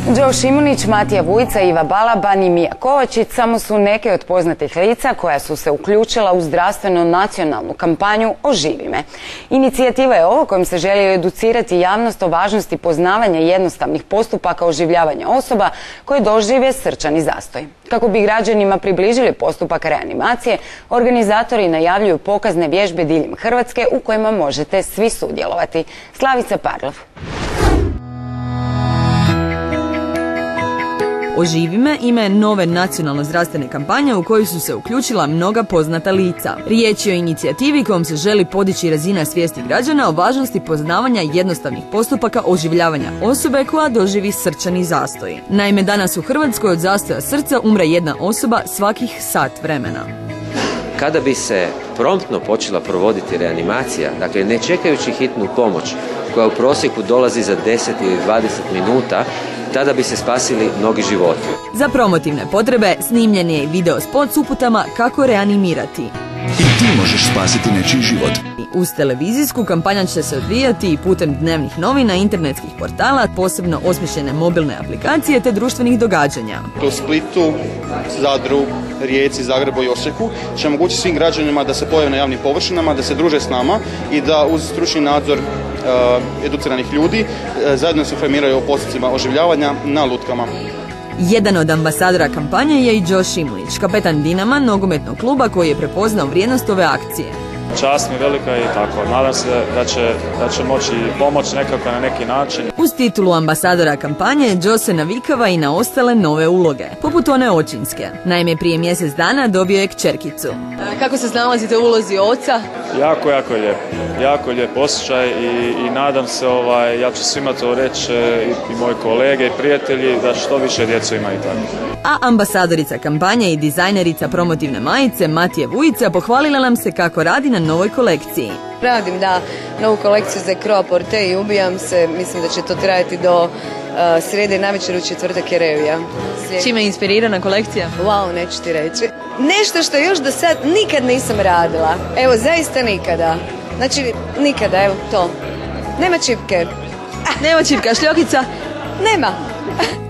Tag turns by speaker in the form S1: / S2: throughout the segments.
S1: Joe Šimunić, Matija Vujica, Iva Balaban i Mija Kovačić samo su neke od poznatih lica koja su se uključila u zdravstveno nacionalnu kampanju Oživi me. Inicijativa je ovo kojom se želi educirati javnost o važnosti poznavanja jednostavnih postupaka oživljavanja osoba koje dožive srčani zastoj. Kako bi građanima približili postupak reanimacije, organizatori najavljuju pokazne vježbe diljem Hrvatske u kojima možete svi sudjelovati. Slavica Parlov.
S2: Oživi me ime je nove nacionalne zdravstvene kampanje u koju su se uključila mnoga poznata lica. Riječ je o inicijativi kojom se želi podići razina svijesti građana o važnosti poznavanja jednostavnih postupaka oživljavanja osobe koja doživi srčani zastoj. Naime, danas u Hrvatskoj od zastoja srca umre jedna osoba svakih sat vremena.
S3: Kada bi se promptno počela provoditi reanimacija, dakle ne čekajući hitnu pomoć koja u prosjeku dolazi za 10 ili 20 minuta, tada bi se spasili mnogi životi.
S2: Za promotivne potrebe snimljen je i video spot s uputama kako reanimirati.
S4: I ti možeš spasiti nečiji život.
S2: Uz televizijsku kampanja će se odvijati i putem dnevnih novina, internetskih portala, posebno osmišljene mobilne aplikacije te društvenih događanja.
S5: U Splitu, Zadru, Rijeci, Zagrebu i Osijeku će omogućiti svim građanima da se pojave na javnim površinama, da se druže s nama i da uz stručni nadzor educiranih ljudi zajedno se informiraju o postupcima oživljavanja na lutkama.
S2: Jedan od ambasadora kampanje je i Joe Šimunić, kapetan Dinama, nogometnog kluba koji je prepoznao vrijednost ove akcije.
S6: Čast mi velika i tako. Nadam se da će moći pomoći nekako na neki način.
S2: Uz titulu ambasadora kampanje, Joe se navikava i na ostale nove uloge, poput one očinske. Naime, prije mjesec dana dobio je kćerkicu. Kako se snalazite u ulozi oca?
S6: Jako lijep. Jako lijep osjećaj i nadam se, ja ću svima to reći, i moji kolege i prijatelji, da što više djecu ima i tako.
S2: A ambasadorica kampanje i dizajnerica promotivne majice Matija Vujica pohvalila nam se kako radi na novoj kolekciji.
S7: Radim novu kolekciju za Croa Porte i ubijam se. Mislim da će to trajati do srijede navečer, u četvrtak je revija.
S2: Čime je inspirirana kolekcija?
S7: Wow, neću ti reći. Nešto što još do sad nikad nisam radila. Evo, zaista nikada. Znači, nikada, evo to. Nema čipke.
S2: Nema čipka, šljokica?
S7: Nema.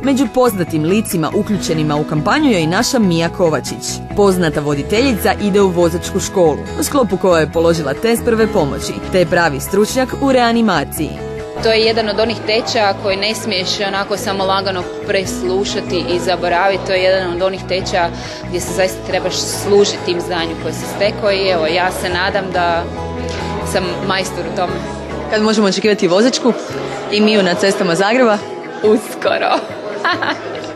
S2: Među poznatim licima uključenima u kampanju je i naša Mija Kovačić. Poznata voditeljica ide u vozačku školu, u sklopu koje je položila test prve pomoći, te je pravi stručnjak u reanimaciji.
S8: To je jedan od onih tečaja koji ne smiješ onako samo lagano preslušati i zaboraviti. To je jedan od onih tečaja gdje se zaista trebaš služiti tim znanju koje se stekao i evo, ja se nadam da sam majstor u tome.
S2: Kad možemo očekivati vozačku i Miju na cestama Zagreba?
S8: Uskoro.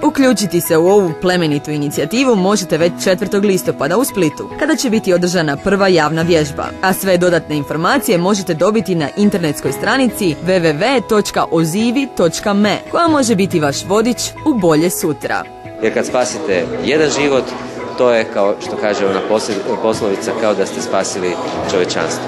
S2: Uključiti se u ovu plemenitu inicijativu možete već 4. listopada u Splitu, kada će biti održana prva javna vježba. A sve dodatne informacije možete dobiti na internetskoj stranici www.ozivi.me, koja može biti vaš vodič u bolje sutra.
S3: Jer kad spasite jedan život, to je, kao što kaže ona poslovica, kao da ste spasili čovječanstvo.